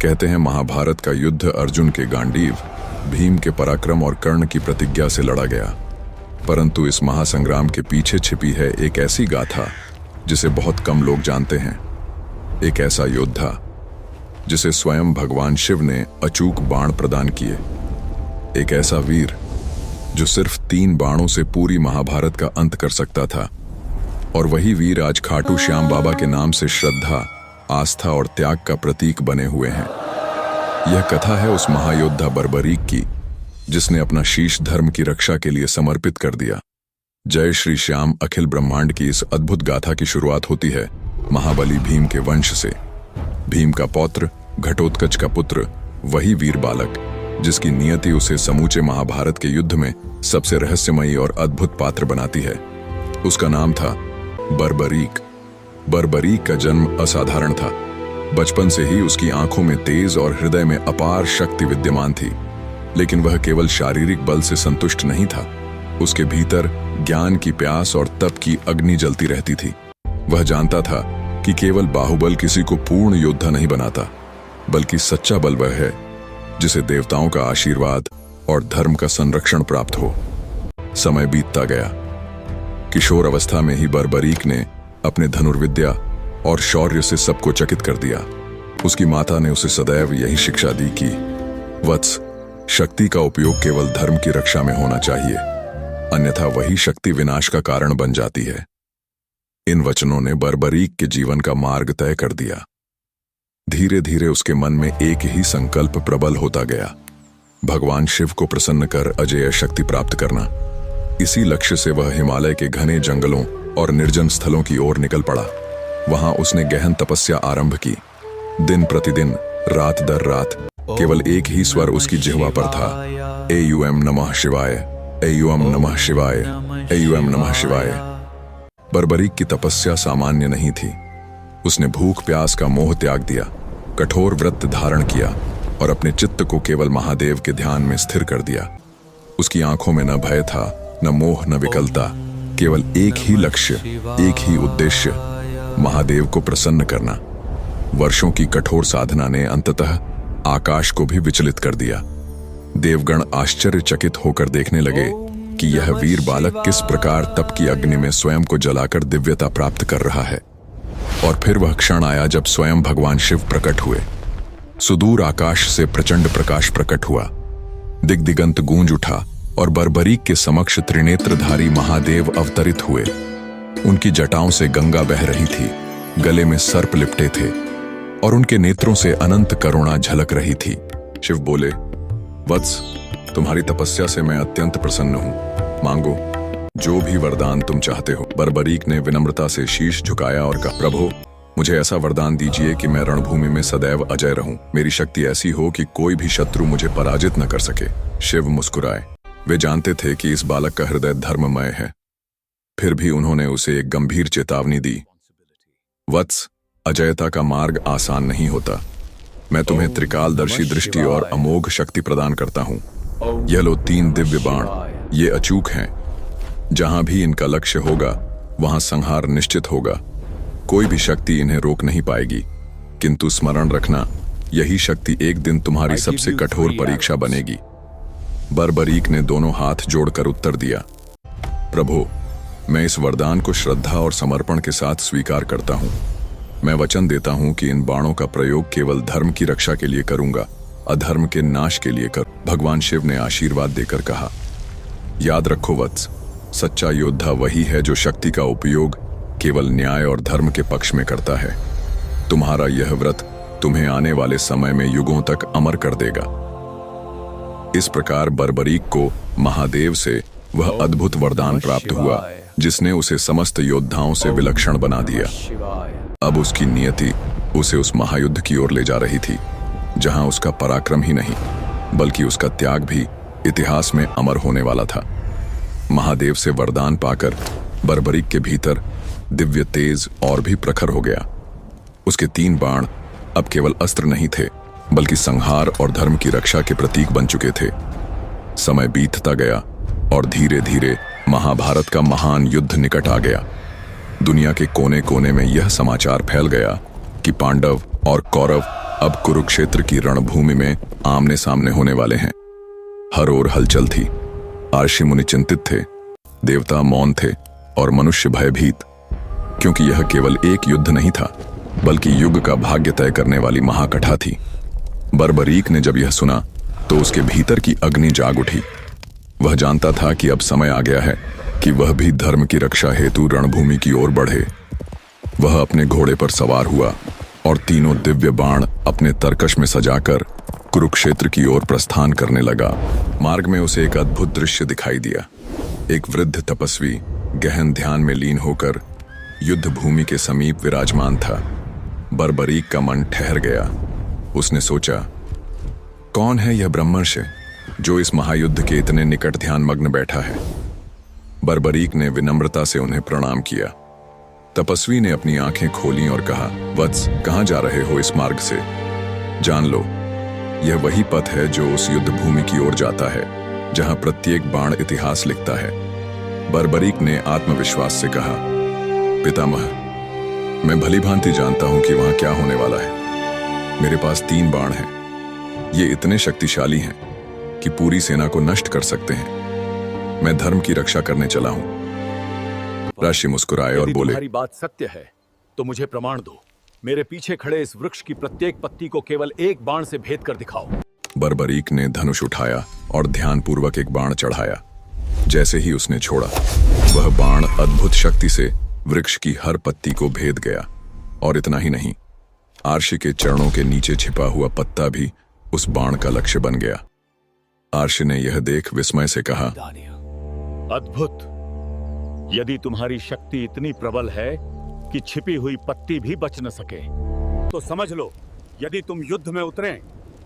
कहते हैं महाभारत का युद्ध अर्जुन के गांडीव, भीम के पराक्रम और कर्ण की प्रतिज्ञा से लड़ा गया। परंतु इस महासंग्राम के पीछे छिपी है एक ऐसी गाथा जिसे बहुत कम लोग जानते हैं। एक ऐसा योद्धा जिसे स्वयं भगवान शिव ने अचूक बाण प्रदान किए। एक ऐसा वीर जो सिर्फ 3 बाणों से पूरी महाभारत का अंत कर सकता था। और वही वीर आज खाटू श्याम बाबा के नाम से श्रद्धा, आस्था और त्याग का प्रतीक बने हुए हैं। यह कथा है उस महायोद्धा बर्बरीक की जिसने अपना शीश धर्म की रक्षा के लिए समर्पित कर दिया। जय श्री श्याम अखिल ब्रह्मांड की इस अद्भुत गाथा की शुरुआत होती है महाबली भीम के वंश से। भीम का पौत्र, घटोत्कच का पुत्र, वही वीर बालक जिसकी नियति उसे समूचे महाभारत के युद्ध में सबसे रहस्यमयी और अद्भुत पात्र बनाती है। उसका नाम था बर्बरीक। बर्बरीक का जन्म असाधारण था। बचपन से ही उसकी आंखों में तेज और हृदय में अपार शक्ति विद्यमान थी। लेकिन वह केवल शारीरिक बल से संतुष्ट नहीं था। उसके भीतर ज्ञान की प्यास और तप की अग्नि जलती रहती थी। वह जानता था कि केवल बाहुबल किसी को पूर्ण योद्धा नहीं बनाता, बल्कि सच्चा बल वह है जिसे देवताओं का आशीर्वाद और धर्म का संरक्षण प्राप्त हो। समय बीतता गया। किशोर अवस्था में ही बर्बरीक ने अपने धनुर्विद्या और शौर्य से सबको चकित कर दिया। उसकी माता ने उसे सदैव यही शिक्षा दी कि वत्स, शक्ति का उपयोग केवल धर्म की रक्षा में होना चाहिए, अन्यथा वही शक्ति विनाश का कारण बन जाती है। इन वचनों ने बर्बरीक के जीवन का मार्ग तय कर दिया। धीरे धीरे उसके मन में एक ही संकल्प प्रबल होता गया, भगवान शिव को प्रसन्न कर अजेय शक्ति प्राप्त करना। इसी लक्ष्य से वह हिमालय के घने जंगलों और निर्जन स्थलों की ओर निकल पड़ा। वहां उसने गहन तपस्या आरंभ की। दिन प्रतिदिन, रात दर रात केवल एक ही स्वर उसकी जिह्वा पर था, एयूएम नमः शिवाय, एयूएम नमः शिवाय, एयूएम नमः शिवाय। बर्बरीक की तपस्या सामान्य नहीं थी। उसने भूख प्यास का मोह त्याग दिया, कठोर व्रत धारण किया और अपने चित्त को केवल महादेव के ध्यान में स्थिर कर दिया। उसकी आंखों में न भय था, न मोह, न विकलता, केवल एक ही लक्ष्य, एक ही उद्देश्य, महादेव को प्रसन्न करना। वर्षों की कठोर साधना ने अंततः आकाश को भी विचलित कर दिया। देवगण आश्चर्यचकित होकर देखने लगे कि यह वीर बालक किस प्रकार तप की अग्नि में स्वयं को जलाकर दिव्यता प्राप्त कर रहा है। और फिर वह क्षण आया जब स्वयं भगवान शिव प्रकट हुए। सुदूर आकाश से प्रचंड प्रकाश प्रकट हुआ, दिग्दिगंत गूंज उठा और बर्बरीक के समक्ष त्रिनेत्रधारी महादेव अवतरित हुए। उनकी जटाओं से गंगा बह रही थी, गले में सर्प लिपटे थे और उनके नेत्रों से अनंत करुणा झलक रही थी। शिव बोले, वत्स, तुम्हारी तपस्या से मैं अत्यंत प्रसन्न हूं। मांगो जो भी वरदान तुम चाहते हो। बर्बरीक ने विनम्रता से शीश झुकाया और कहा, प्रभु, मुझे ऐसा वरदान दीजिए कि मैं रणभूमि में सदैव अजय रहूं। मेरी शक्ति ऐसी हो कि कोई भी शत्रु मुझे पराजित न कर सके। शिव मुस्कुराए। वे जानते थे कि इस बालक का हृदय धर्ममय है। फिर भी उन्होंने उसे एक गंभीर चेतावनी दी, वत्स, अजयता का मार्ग आसान नहीं होता। मैं तुम्हें त्रिकालदर्शी दृष्टि और अमोघ शक्ति प्रदान करता हूं। यह लो 3 दिव्य बाण, ये अचूक हैं। जहां भी इनका लक्ष्य होगा वहां संहार निश्चित होगा। कोई भी शक्ति इन्हें रोक नहीं पाएगी। किंतु स्मरण रखना, यही शक्ति एक दिन तुम्हारी सबसे कठोर परीक्षा बनेगी। बर्बरीक ने दोनों हाथ जोड़कर उत्तर दिया, प्रभु, मैं इस वरदान को श्रद्धा और समर्पण के साथ स्वीकार करता हूं। मैं वचन देता हूं कि इन बाणों का प्रयोग केवल धर्म की रक्षा के लिए करूंगा, अधर्म के नाश के लिए कर। भगवान शिव ने आशीर्वाद देकर कहा, याद रखो वत्स, सच्चा योद्धा वही है जो शक्ति का उपयोग केवल न्याय और धर्म के पक्ष में करता है। तुम्हारा यह व्रत तुम्हें आने वाले समय में युगों तक अमर कर देगा। इस प्रकार बर्बरीक को महादेव से वह अद्भुत वरदान प्राप्त हुआ जिसने उसे समस्त योद्धाओं से विलक्षण बना दिया। अब उसकी नियति उसे उस महायुद्ध की ओर ले जा रही थी जहां उसका पराक्रम ही नहीं बल्कि उसका त्याग भी इतिहास में अमर होने वाला था। महादेव से वरदान पाकर बर्बरीक के भीतर दिव्य तेज और भी प्रखर हो गया। उसके 3 बाण अब केवल अस्त्र नहीं थे बल्कि संहार और धर्म की रक्षा के प्रतीक बन चुके थे। समय बीतता गया और धीरे धीरे महाभारत का महान युद्ध निकट आ गया। दुनिया के कोने कोने में यह समाचार फैल गया कि पांडव और कौरव अब कुरुक्षेत्र की रणभूमि में आमने सामने होने वाले हैं। हर ओर हलचल थी। आर्षि मुनि चिंतित थे, देवता मौन थे और मनुष्य भयभीत, क्योंकि यह केवल एक युद्ध नहीं था, बल्कि युग का भाग्य तय करने वाली महाकथा थी। बर्बरीक ने जब यह सुना तो उसके भीतर की अग्नि जाग उठी। वह जानता था कि अब समय आ गया है कि वह भी धर्म की रक्षा हेतु रणभूमि की ओर बढ़े। वह अपने घोड़े पर सवार हुआ और तीनों दिव्य बाण अपने तरकश में सजाकर कुरुक्षेत्र की ओर प्रस्थान करने लगा। मार्ग में उसे एक अद्भुत दृश्य दिखाई दिया। एक वृद्ध तपस्वी गहन ध्यान में लीन होकर युद्ध भूमि के समीप विराजमान था। बर्बरीक का मन ठहर गया। उसने सोचा, कौन है यह ब्रह्मर्षि जो इस महायुद्ध के इतने निकट ध्यान मग्न बैठा है? बर्बरीक ने विनम्रता से उन्हें प्रणाम किया। तपस्वी ने अपनी आंखें खोलीं और कहा, वत्स, कहां जा रहे हो? इस मार्ग से जान लो, यह वही पथ है जो उस युद्ध भूमि की ओर जाता है जहां प्रत्येक बाण इतिहास लिखता है। बर्बरीक ने आत्मविश्वास से कहा, पितामह, मैं भली भांति जानता हूं कि वहां क्या होने वाला है। मेरे पास 3 बाण हैं। ये इतने शक्तिशाली हैं कि पूरी सेना को नष्ट कर सकते हैं। मैं धर्म की रक्षा करने चला हूं। ऋषि मुस्कुराए और बोले, तुम्हारी बात सत्य है तो मुझे प्रमाण दो। मेरे पीछे खड़े इस वृक्ष की प्रत्येक पत्ती को केवल एक बाण से भेद कर दिखाओ। बर्बरीक ने धनुष उठाया और ध्यानपूर्वक एक बाण चढ़ाया। जैसे ही उसने छोड़ा, वह बाण अद्भुत शक्ति से वृक्ष की हर पत्ती को भेद गया। और इतना ही नहीं, आर्षि के चरणों के नीचे छिपा हुआ पत्ता भी उस बाण का लक्ष्य बन गया। आर्षि ने यह देख विस्मय से कहा, अद्भुत! यदि तुम्हारी शक्ति इतनी प्रबल है कि छिपी हुई पत्ती भी बच न सके, तो समझ लो, यदि तुम युद्ध में उतरे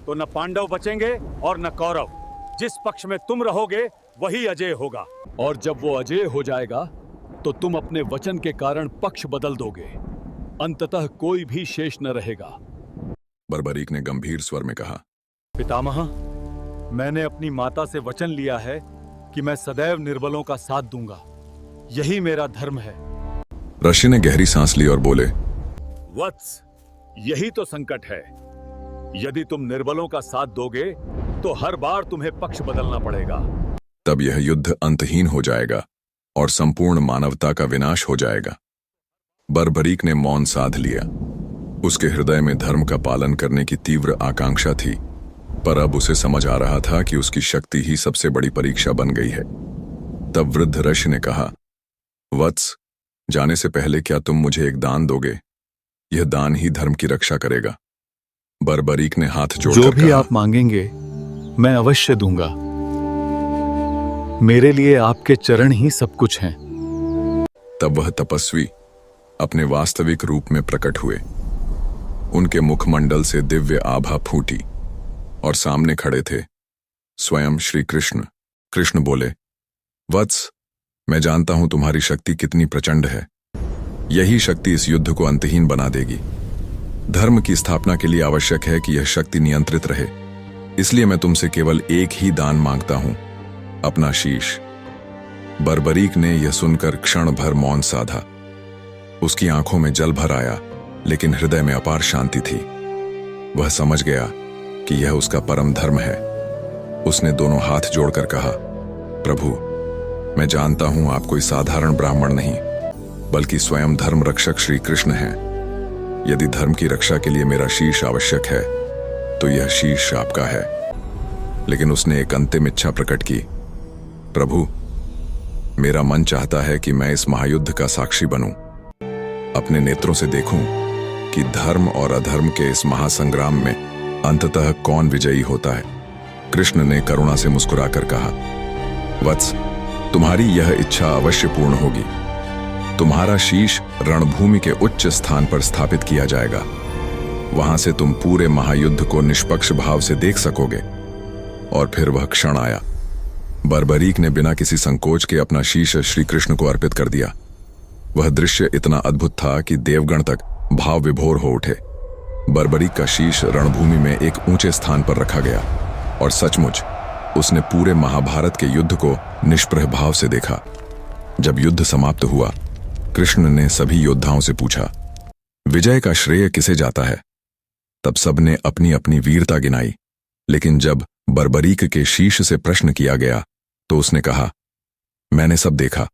तो न पांडव बचेंगे और न कौरव। जिस पक्ष में तुम रहोगे वही अजय होगा, और जब वो अजय हो जाएगा तो तुम अपने वचन के कारण पक्ष बदल दोगे। अंततः कोई भी शेष न रहेगा। बर्बरीक ने गंभीर स्वर में कहा, पितामह, मैंने अपनी माता से वचन लिया है कि मैं सदैव निर्बलों का साथ दूंगा। यही मेरा धर्म है। ऋषि ने गहरी सांस ली और बोले, वत्स, यही तो संकट है। यदि तुम निर्बलों का साथ दोगे तो हर बार तुम्हें पक्ष बदलना पड़ेगा। तब यह युद्ध अंतहीन हो जाएगा और संपूर्ण मानवता का विनाश हो जाएगा। बर्बरीक ने मौन साध लिया। उसके हृदय में धर्म का पालन करने की तीव्र आकांक्षा थी, पर अब उसे समझ आ रहा था कि उसकी शक्ति ही सबसे बड़ी परीक्षा बन गई है। तब वृद्ध ऋषि ने कहा, वत्स, जाने से पहले क्या तुम मुझे एक दान दोगे? यह दान ही धर्म की रक्षा करेगा। बर्बरीक ने हाथ जोड़कर जो भी कहा, आप मांगेंगे मैं अवश्य दूंगा। मेरे लिए आपके चरण ही सब कुछ हैं। तब वह तपस्वी अपने वास्तविक रूप में प्रकट हुए। उनके मुखमंडल से दिव्य आभा फूटी और सामने खड़े थे स्वयं श्री कृष्ण। कृष्ण बोले, वत्स, मैं जानता हूं तुम्हारी शक्ति कितनी प्रचंड है। यही शक्ति इस युद्ध को अंतहीन बना देगी। धर्म की स्थापना के लिए आवश्यक है कि यह शक्ति नियंत्रित रहे। इसलिए मैं तुमसे केवल एक ही दान मांगता हूं, अपना शीश। बर्बरीक ने यह सुनकर क्षण भर मौन साधा। उसकी आंखों में जल भर आया, लेकिन हृदय में अपार शांति थी। वह समझ गया कि यह उसका परम धर्म है। उसने दोनों हाथ जोड़कर कहा, प्रभु, मैं जानता हूं आप कोई साधारण ब्राह्मण नहीं, बल्कि स्वयं धर्म रक्षक श्री कृष्ण हैं। यदि धर्म की रक्षा के लिए मेरा शीश आवश्यक है तो यह शीश आपका है। लेकिन उसने एक अंतिम इच्छा प्रकट की, प्रभु, मेरा मन चाहता है कि मैं इस महायुद्ध का साक्षी बनूं, अपने नेत्रों से देखूं कि धर्म और अधर्म के इस महासंग्राम में अंततः कौन विजयी होता है। कृष्ण ने करुणा से मुस्कुराकर कहा, वत्स, तुम्हारी यह इच्छा अवश्य पूर्ण होगी। तुम्हारा शीश रणभूमि के उच्च स्थान पर स्थापित किया जाएगा। वहां से तुम पूरे महायुद्ध को निष्पक्ष भाव से देख सकोगे। और फिर वह क्षण आया। बर्बरीक ने बिना किसी संकोच के अपना शीश श्री कृष्ण को अर्पित कर दिया। वह दृश्य इतना अद्भुत था कि देवगण तक भाव विभोर हो उठे। बर्बरीक का शीश रणभूमि में एक ऊंचे स्थान पर रखा गया और सचमुच उसने पूरे महाभारत के युद्ध को निष्प्रह भाव से देखा। जब युद्ध समाप्त हुआ, कृष्ण ने सभी योद्धाओं से पूछा, विजय का श्रेय किसे जाता है? तब सबने अपनी अपनी वीरता गिनाई, लेकिन जब बर्बरीक के शीश से प्रश्न किया गया तो उसने कहा, मैंने सब देखा,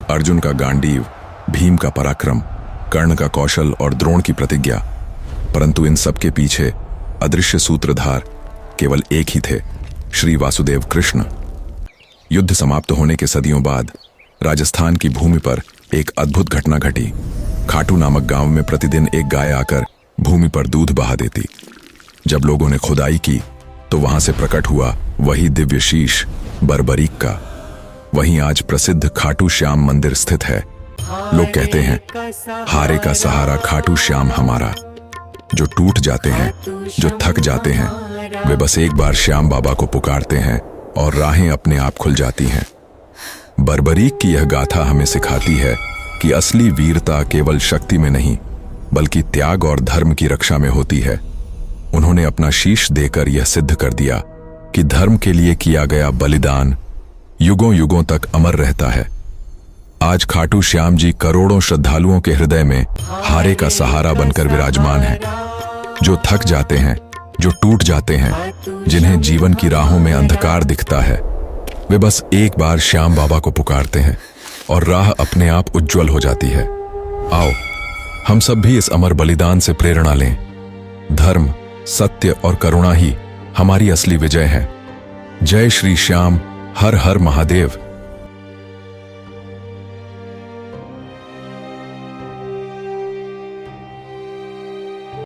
अर्जुन का गांडीव, भीम का पराक्रम, कर्ण का कौशल और द्रोण की प्रतिज्ञा, परंतु इन सब के पीछे अदृश्य सूत्रधार केवल एक ही थे, श्री वासुदेव कृष्ण। युद्ध समाप्त होने के सदियों बाद राजस्थान की भूमि पर एक अद्भुत घटना घटी। खाटू नामक गांव में प्रतिदिन एक गाय आकर भूमि पर दूध बहा देती। जब लोगों ने खुदाई की तो वहां से प्रकट हुआ वही दिव्य शीश बर्बरीक का। वहीं आज प्रसिद्ध खाटू श्याम मंदिर स्थित है। लोग कहते हैं, हारे का सहारा खाटू श्याम हमारा। जो टूट जाते हैं, जो थक जाते हैं, वे बस एक बार श्याम बाबा को पुकारते हैं और राहें अपने आप खुल जाती हैं। बर्बरीक की यह गाथा हमें सिखाती है कि असली वीरता केवल शक्ति में नहीं, बल्कि त्याग और धर्म की रक्षा में होती है। उन्होंने अपना शीश देकर यह सिद्ध कर दिया कि धर्म के लिए किया गया बलिदान युगों युगों तक अमर रहता है। आज खाटू श्याम जी करोड़ों श्रद्धालुओं के हृदय में हारे का सहारा बनकर विराजमान हैं। जो थक जाते हैं, जो टूट जाते हैं, जिन्हें जीवन की राहों में अंधकार दिखता है, वे बस एक बार श्याम बाबा को पुकारते हैं और राह अपने आप उज्जवल हो जाती है। आओ, हम सब भी इस अमर बलिदान से प्रेरणा लें। धर्म, सत्य और करुणा ही हमारी असली विजय है। जय श्री श्याम, हर हर महादेव।